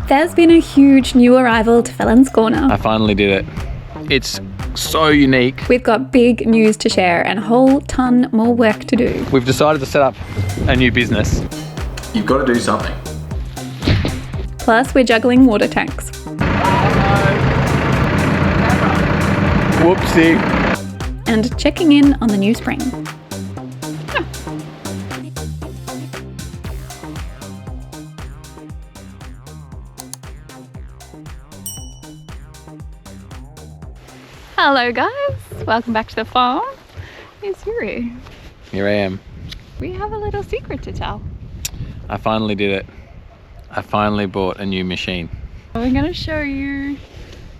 There's been a huge new arrival to Felons Corner. I finally did it. It's so unique. We've got big news to share and a whole ton more work to do. We've decided to set up a new business. You've got to do something. Plus, we're juggling water tanks. Whoopsie. And checking in on the new spring. Hello guys, welcome back to the farm. It's Juri. Here I am. We have a little secret to tell. I finally did it. I finally bought a new machine. We're going to show you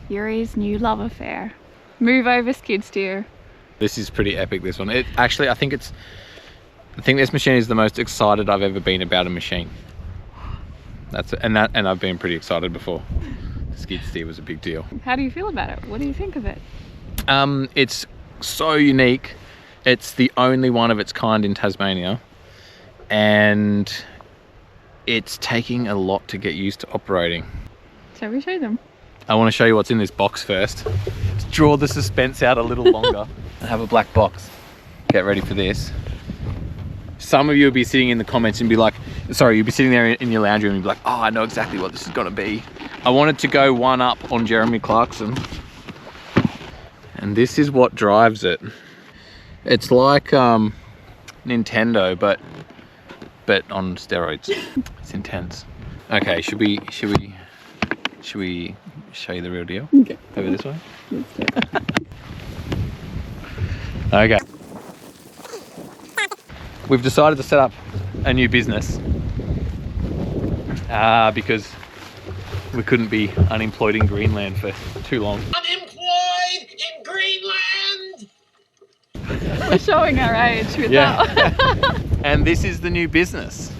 Juri's new love affair. Move over skid steer. This is pretty epic, this one. I think this machine is the most excited I've ever been about a machine. And I've been pretty excited before. The skid steer was a big deal. How do you feel about it? What do you think of it? It's so unique. It's the only one of its kind in Tasmania, and it's taking a lot to get used to operating. Shall we show them? I want to show you what's in this box first. Let's draw the suspense out a little longer. I have a black box. Get ready for this. Some of you will be sitting in the comments and be like, sorry, you'll be sitting there in your lounge room and be like, oh, I know exactly what this is going to be. I wanted to go one up on Jeremy Clarkson. And this is what drives it. It's like Nintendo, but on steroids. It's intense. Okay, should we show you the real deal? Okay. Over this way? Okay. We've decided to set up a new business because we couldn't be unemployed in Greenland for too long. Unemployed in Greenland! We're showing our age with that. And this is the new business.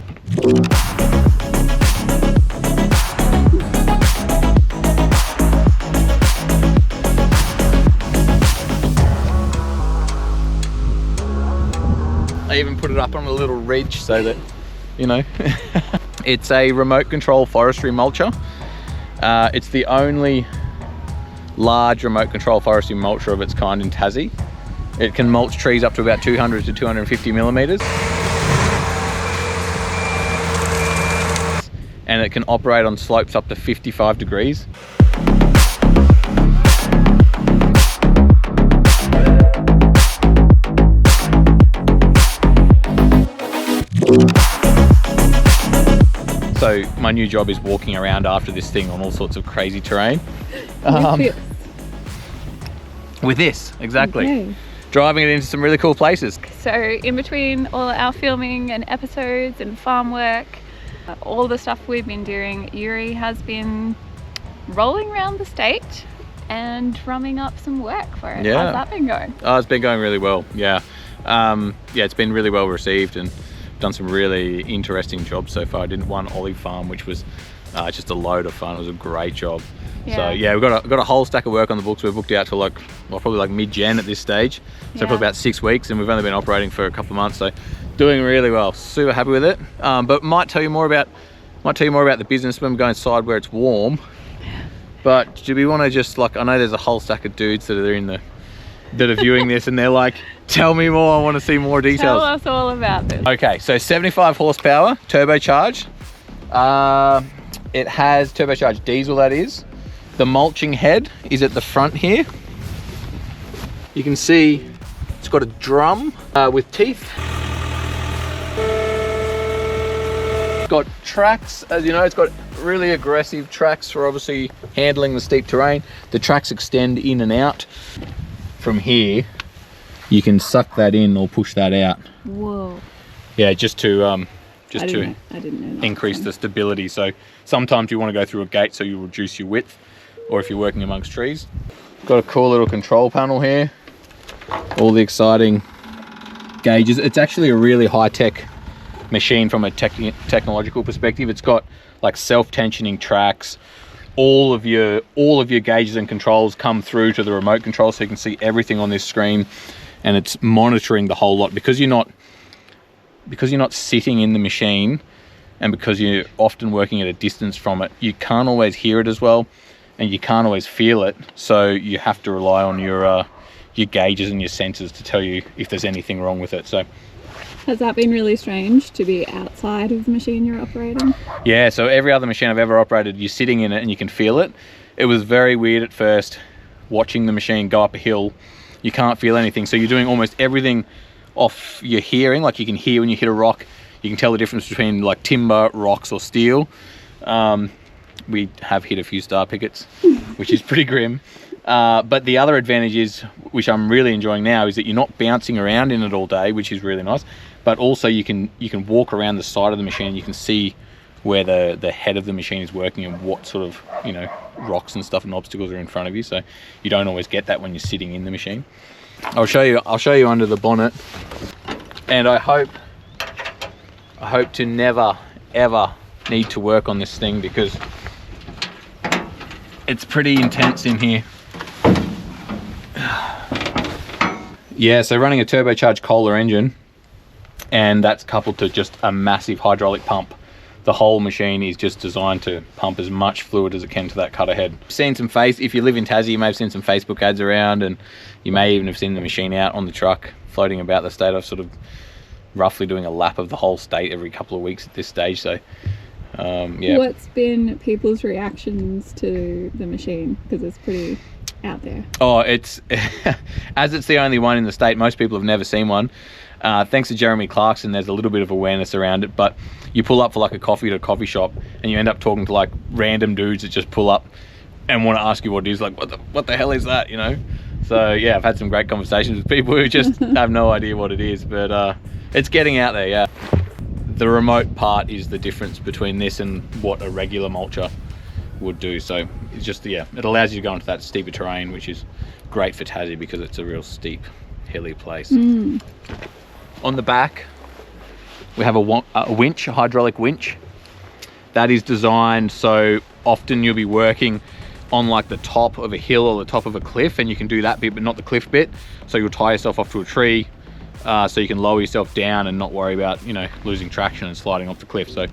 I even put it up on a little ridge so that, you know. It's a remote control forestry mulcher. It's the only large remote control forestry mulcher of its kind in Tassie. It can mulch trees up to about 200 to 250 millimeters. And it can operate on slopes up to 55 degrees. So my new job is walking around after this thing on all sorts of crazy terrain. With this, exactly. Okay. Driving it into some really cool places. So in between all our filming and episodes and farm work, all the stuff we've been doing, Juri has been rolling around the state and drumming up some work for it. Yeah. How's that been going? Oh, it's been going really well, yeah. It's been really well received and done some really interesting jobs so far. I did one olive farm, which was just a load of fun. It was a great job. Yeah. So yeah, we've got a whole stack of work on the books. We're booked out to probably like mid-Jan at this stage. So probably about 6 weeks, and we've only been operating for a couple of months. So doing really well, super happy with it. But might tell you more about the business when we're going inside where it's warm. But do we want to just I know there's a whole stack of dudes that are viewing this and they're like, tell me more, I want to see more details. Tell us all about this. Okay, so 75 horsepower, turbocharged. It has turbocharged diesel, that is. The mulching head is at the front here. You can see it's got a drum with teeth. It's got tracks, as you know, it's got really aggressive tracks for obviously handling the steep terrain. The tracks extend in and out. From here, you can suck that in or push that out. Whoa. Yeah, just to I didn't know that. increase the stability. So sometimes you want to go through a gate so you reduce your width, or if you're working amongst trees. Got a cool little control panel here. All the exciting gauges. It's actually a really high-tech machine from a technological perspective. It's got like self-tensioning tracks. All of your gauges and controls come through to the remote control, so you can see everything on this screen, and it's monitoring the whole lot because you're not sitting in the machine. and because you're often working at a distance from it, you can't always hear it as well, and you can't always feel it. So you have to rely on your gauges and your sensors to tell you if there's anything wrong with it. So has that been really strange to be outside of the machine you're operating? yeah, so every other machine I've ever operated, you're sitting in it and you can feel it. It was very weird at first watching the machine go up a hill. You can't feel anything, so you're doing almost everything off your hearing. Like you can hear when you hit a rock, you can tell the difference between like timber, rocks or steel. We have hit a few star pickets, which is pretty grim. But the other advantage is, which I'm really enjoying now, is that you're not bouncing around in it all day, which is really nice. But also you can walk around the side of the machine. You can see where the head of the machine is working and what sort of, you know, rocks and stuff and obstacles are in front of you. So you don't always get that when you're sitting in the machine. I'll show you under the bonnet, and I hope to never ever need to work on this thing because it's pretty intense in here. Yeah, so running a turbocharged Kohler engine, and that's coupled to just a massive hydraulic pump. The whole machine is just designed to pump as much fluid as it can to that cutter head. If you live in Tassie, you may have seen some Facebook ads around, and you may even have seen the machine out on the truck floating about the state. I've sort of roughly doing a lap of the whole state every couple of weeks at this stage. So yeah. What's been people's reactions to the machine? Because it's pretty out there. Oh, it's as it's the only one in the state, most people have never seen one. Thanks to Jeremy Clarkson, there's a little bit of awareness around it, but you pull up for like a coffee at a coffee shop and you end up talking to like random dudes that just pull up and want to ask you what it is, like what the hell is that, you know? So yeah, I've had some great conversations with people who just have no idea what it is, but it's getting out there. Yeah, the remote part is the difference between this and what a regular mulcher would do. So it's just, yeah, it allows you to go into that steeper terrain, which is great for Tassie because it's a real steep, hilly place. On the back we have a winch, a hydraulic winch that is designed so often you'll be working on like the top of a hill or the top of a cliff, and you can do that bit but not the cliff bit, so you'll tie yourself off to a tree, so you can lower yourself down and not worry about, you know, losing traction and sliding off the cliff. So,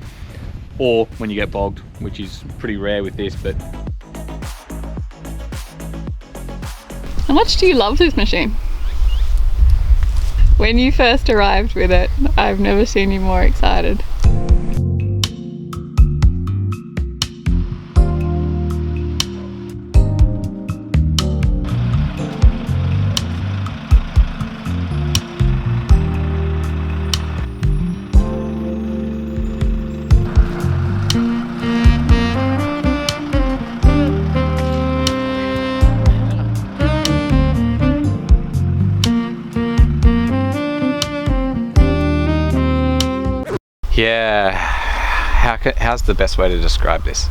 or when you get bogged, which is pretty rare with this. But how much do you love this machine? When you first arrived with it, I've never seen you more excited. yeah, how's the best way to describe this?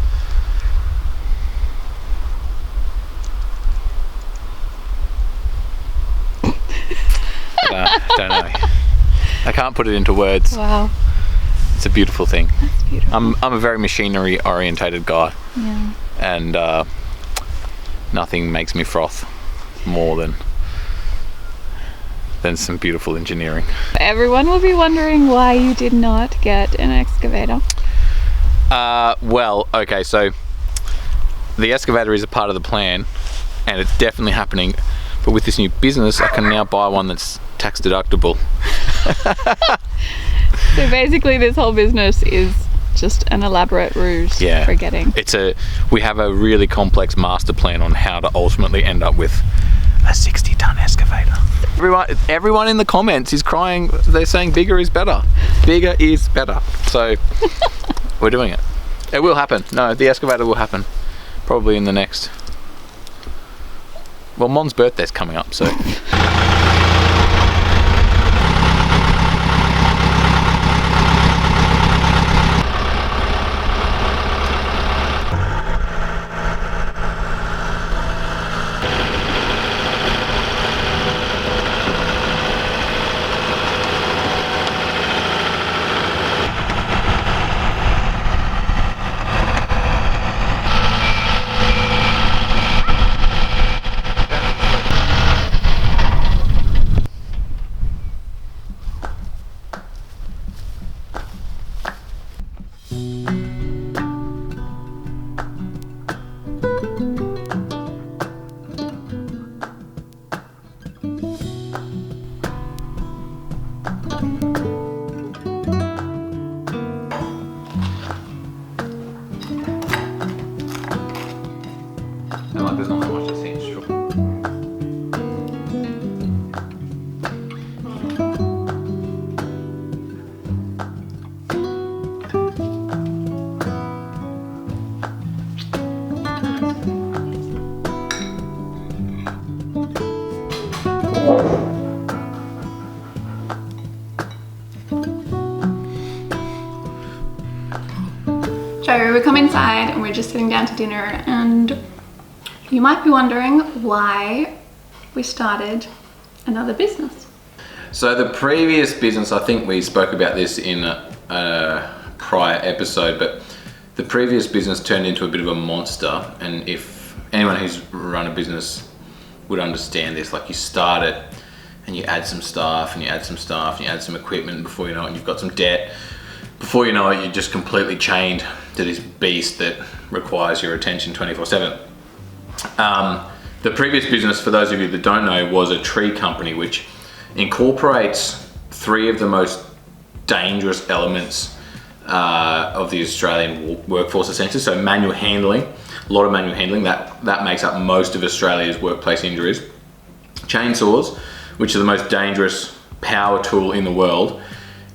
Don't know. I can't put it into words. Wow. It's a beautiful thing. That's beautiful. I'm a very machinery orientated guy. Yeah. And nothing makes me froth more than some beautiful engineering. Everyone will be wondering why you did not get an excavator. Well, okay, so the excavator is a part of the plan and it's definitely happening, but with this new business I can now buy one that's tax deductible. So basically this whole business is just an elaborate ruse for getting. We have a really complex master plan on how to ultimately end up with a 60-ton excavator. Everyone in the comments is crying. They're saying bigger is better. Bigger is better. So we're doing it. It will happen. No, the excavator will happen. Probably in the next... Well, Mon's birthday's coming up, so... Like there's not that much to see in straw. So we come inside and we're just sitting down to dinner, and you might be wondering why we started another business. So the previous business, I think we spoke about this in a prior episode, but the previous business turned into a bit of a monster. And if anyone who's run a business would understand this, like you start it and you add some staff and you add some staff and you add some equipment, before you know it, you've got some debt. Before you know it, you're just completely chained to this beast that requires your attention 24/7. The previous business, for those of you that don't know, was a tree company which incorporates three of the most dangerous elements of the Australian workforce, essentially. So manual handling, a lot of manual handling, that makes up most of Australia's workplace injuries. Chainsaws, which are the most dangerous power tool in the world,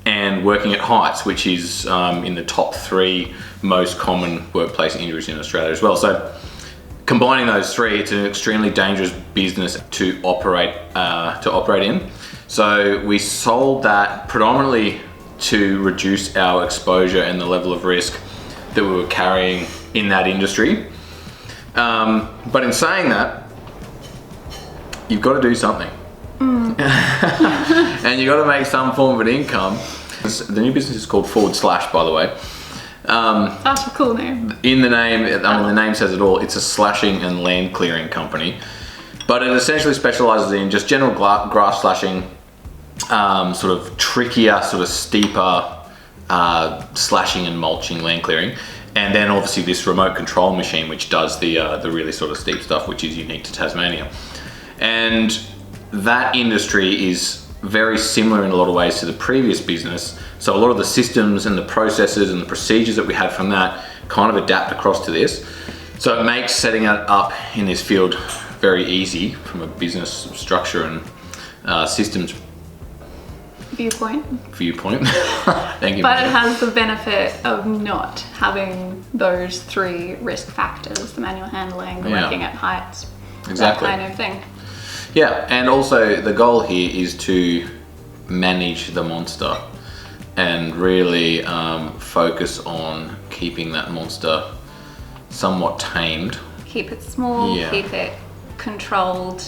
and working at heights, which is in the top 3 most common workplace injuries in Australia as well. So combining those three, it's an extremely dangerous business to operate in. So we sold that predominantly to reduce our exposure and the level of risk that we were carrying in that industry. But in saying that, you've got to do something. And you've got to make some form of an income. The new business is called /, by the way. That's a cool name. In the name, I mean, the name says it all. It's a slashing and land clearing company, but it essentially specializes in just general grass slashing, sort of trickier, sort of steeper slashing and mulching, land clearing, and then obviously this remote control machine which does the really sort of steep stuff, which is unique to Tasmania. And that industry is very similar in a lot of ways to the previous business. So a lot of the systems and the processes and the procedures that we had from that kind of adapt across to this. So it makes setting it up in this field very easy from a business structure and systems Viewpoint. Thank you. But it has the benefit of not having those 3 risk factors: the manual handling, the working at heights, exactly. that kind of thing. Yeah, and also the goal here is to manage the monster and really focus on keeping that monster somewhat tamed. Keep it small, Yeah. keep it controlled,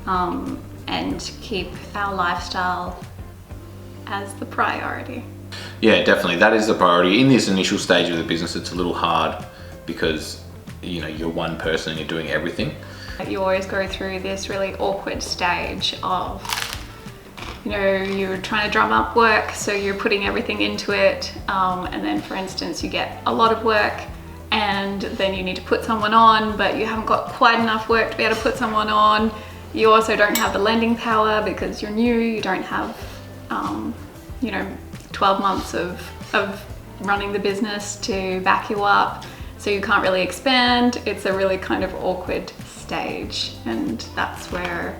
and keep our lifestyle as the priority. Yeah, definitely. That is the priority. In this initial stage of the business, it's a little hard because, you know, you're one person and you're doing everything. You always go through this really awkward stage of, you know, you're trying to drum up work, so you're putting everything into it, and then for instance you get a lot of work and then you need to put someone on, but you haven't got quite enough work to be able to put someone on. You also don't have the lending power because you're new, you don't have 12 months of running the business to back you up, so you can't really expand. It's a really kind of awkward stage, and that's where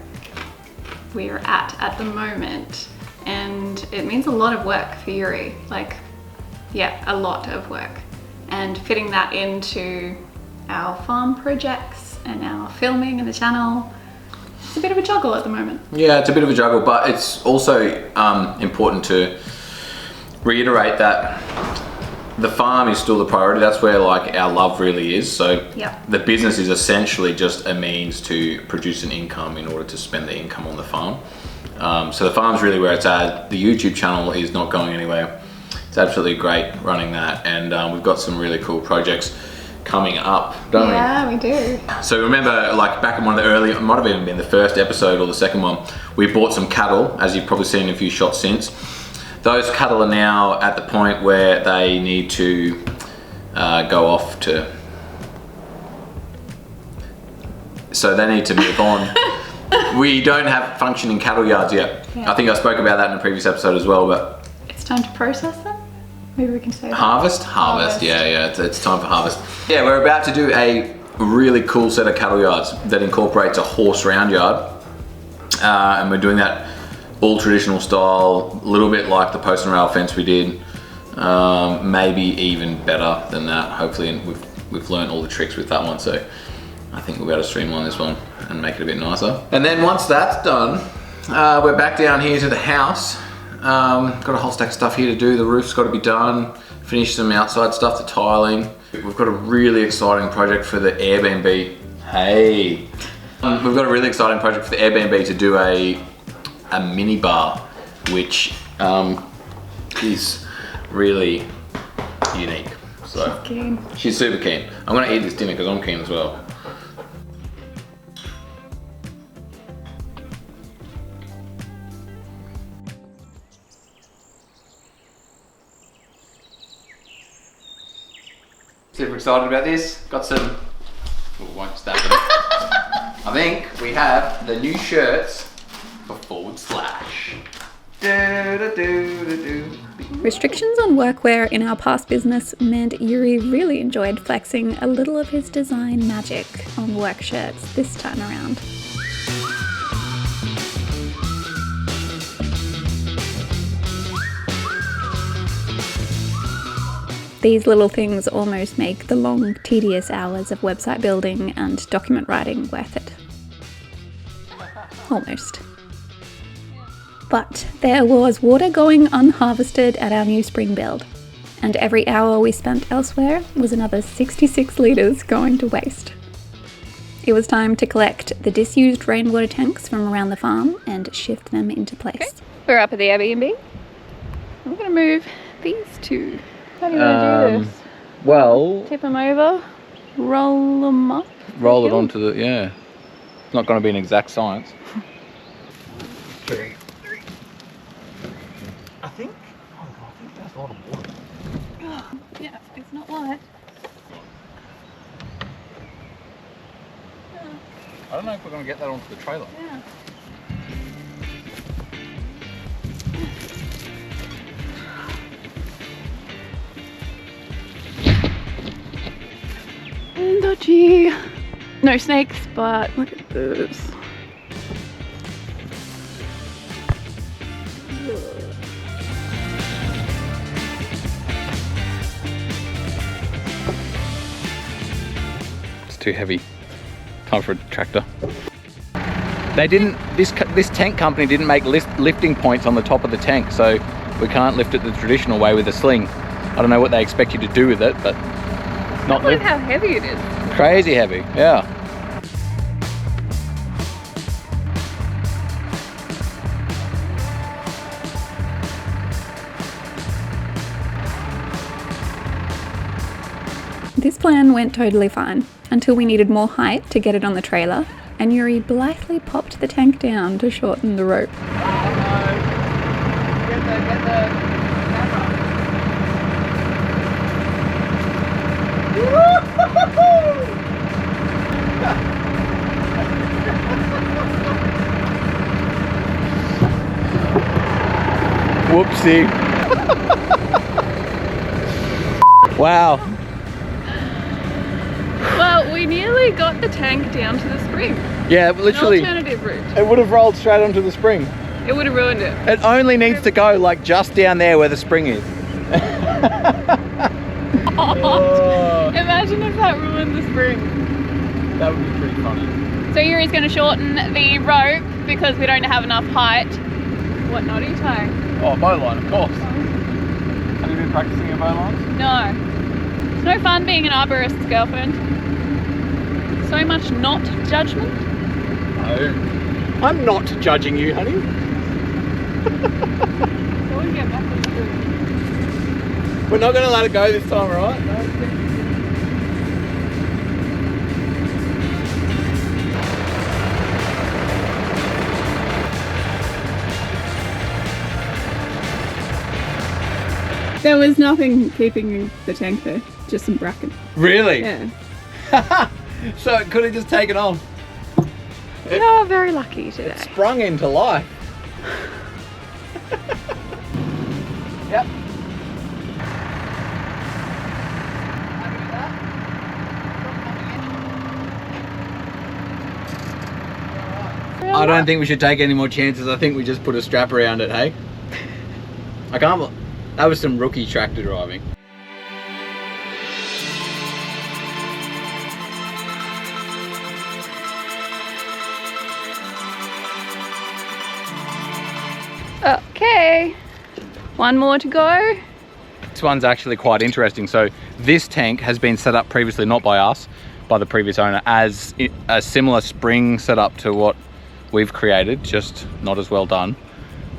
we're at the moment, and it means a lot of work for Juri, like, yeah, a lot of work, and fitting that into our farm projects and our filming and the channel. It's a bit of a juggle at the moment. Yeah, it's a bit of a juggle, but it's also important to reiterate that the farm is still the priority. That's where like our love really is. So yeah. The business is essentially just a means to produce an income in order to spend the income on the farm. So the farm's really where it's at. The YouTube channel is not going anywhere. It's absolutely great running that, and we've got some really cool projects coming up, don't we? Yeah, we do. So remember, like back in one of the early, it might have even been the first episode or the second one, we bought some cattle, as you've probably seen in a few shots since. Those cattle are now at the point where they need to go off to, so they need to move on. We don't have functioning cattle yards yet. Yeah. I think I spoke about that in a previous episode as well, but It's time to process them? Maybe we can say that. harvest. Yeah, it's time for harvest. Yeah, we're about to do a really cool set of cattle yards that incorporates a horse round yard. And we're doing that all traditional style, a little bit like the post and rail fence we did. Maybe even better than that, hopefully, and we've learned all the tricks with that one, so I think we'll be able to streamline this one and make it a bit nicer. And then once that's done, we're back down here to the house. Got a whole stack of stuff here to do. The roof's got to be done, finish some outside stuff, the tiling. We've got a really exciting project for the Airbnb. Hey! We've got a really exciting project for the Airbnb to do a mini bar, which is really unique. So She's keen. she's super keen. I'm gonna eat this dinner because I'm keen as well. Super excited about this. Got some. Well, won't stab them. I think we have the new shirts for Forward Slash. Restrictions on workwear in our past business meant Juri really enjoyed flexing a little of his design magic on work shirts this time around. These little things almost make the long, tedious hours of website building and document writing worth it. Almost. But there was water going unharvested at our new spring build, and every hour we spent elsewhere was another 66 litres going to waste. It was time to collect the disused rainwater tanks from around the farm and shift them into place. Okay. We're up at the Airbnb. I'm going to move these two. How do you want to do this? Well, Tip them over, roll them up. roll it onto the, yeah. It's not going to be an exact science. I think that's a lot of water. Yeah, it's not light. I don't know if we're going to get that onto the trailer. Yeah. Dodgy. No snakes, but look at this. It's too heavy. Time for a tractor. They didn't, this tank company didn't make lifting points on the top of the tank, so we can't lift it the traditional way with a sling. I don't know what they expect you to do with it, but not Look at how heavy it is. crazy heavy, yeah. This plan went totally fine until we needed more height to get it on the trailer, and Juri blithely popped the tank down to shorten the rope. Whoopsie. Wow. Well, we nearly got the tank down to the spring. Yeah, literally. An alternative route. It would have rolled straight onto the spring. It would have ruined it. It only needs to go like just down there where the spring is. Oh. Imagine if that ruined the spring. That would be pretty funny. So Yuri's going to shorten the rope because we don't have enough height. What knot are you tying? Oh, bowline, of course. Have you been practicing your bowlines? No. It's no fun being an arborist's girlfriend. So much not judgment. No. I'm not judging you, honey. So we get back to the group. We're not going to let it go this time, right? No. There was nothing keeping the tank there, just some bracken. Really? Yeah. So it could have just taken off. You're very lucky today. It sprung into life. Yep. I don't think we should take any more chances. I think we just put a strap around it, hey? I can't. That was some rookie tractor driving. Okay, one more to go. This one's actually quite interesting. So this tank has been set up previously, not by us, by the previous owner, as a similar spring setup to what we've created, just not as well done.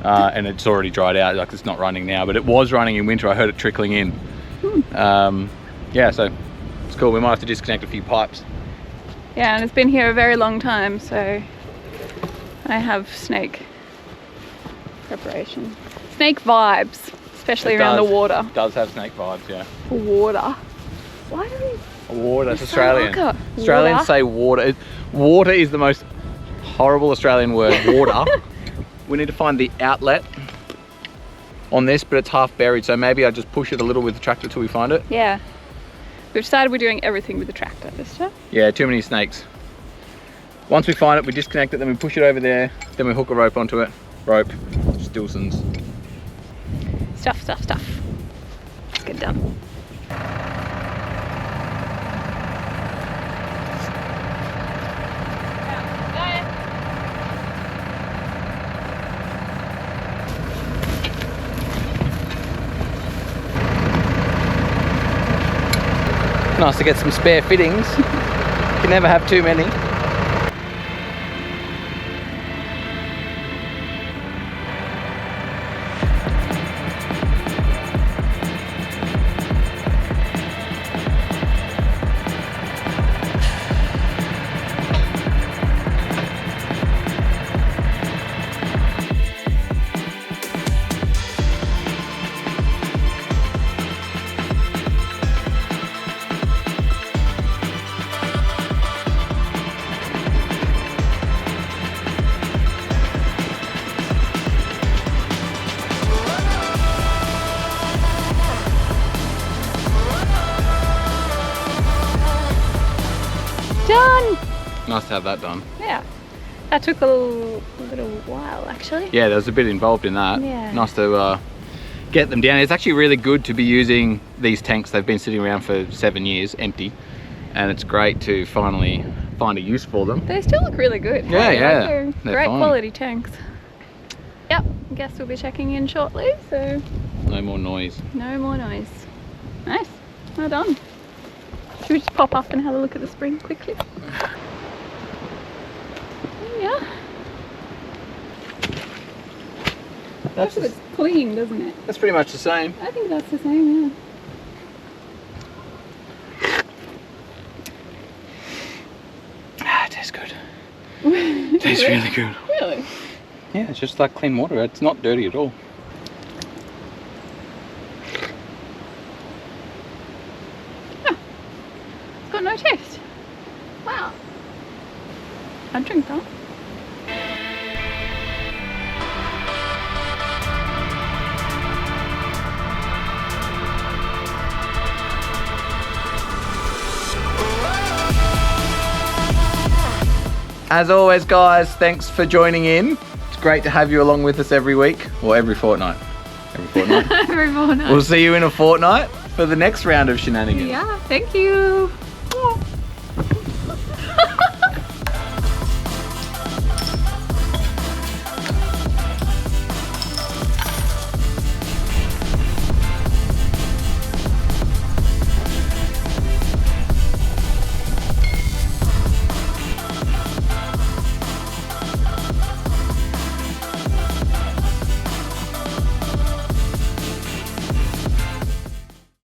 And it's already dried out, like it's not running now, but it was running in winter. I heard it trickling in. Yeah, so it's cool. We might have to disconnect a few pipes. Yeah, and it's been here a very long time, so I have snake preparation. Snake vibes, especially around the water. It does have snake vibes, yeah. Water. Why do we? Water, it's It's Australian. so like Australians water. say water. Water is the most horrible Australian word, water. We need to find the outlet on this, but it's half buried, so maybe I just push it a little with the tractor till we find it. Yeah. We've decided we're doing everything with the tractor this time. Yeah, too many snakes. Once we find it, we disconnect it, then we push it over there, then we hook a rope onto it. Rope, Stilsons. Stuff. Let's get done. Nice to get some spare fittings. Can never have too many. Done! Nice to have that done. Yeah. That took a little while actually. Yeah, there was a bit involved in that. Yeah. Nice to get them down. It's actually really good to be using these tanks. They've been sitting around for 7 years, empty. And it's great to finally find a use for them. They still look really good. Yeah, Hey, yeah. like they're They're great fine. quality tanks. Yep, I guess we'll be checking in shortly, so No more noise. no more noise. Nice, well done. Should we just pop up and have a look at the spring quickly? Yeah. That's, Looks clean, doesn't it? that's pretty much the same. I think that's the same, yeah. Ah, it tastes good. It tastes really good. Really? Yeah, it's just like clean water. It's not dirty at all. It's got no taste. Wow. I'd drink that. As always, guys, thanks for joining in. It's great to have you along with us every week, or every fortnight. Every fortnight. Every morning. We'll see you in a fortnight for the next round of shenanigans. Yeah, thank you.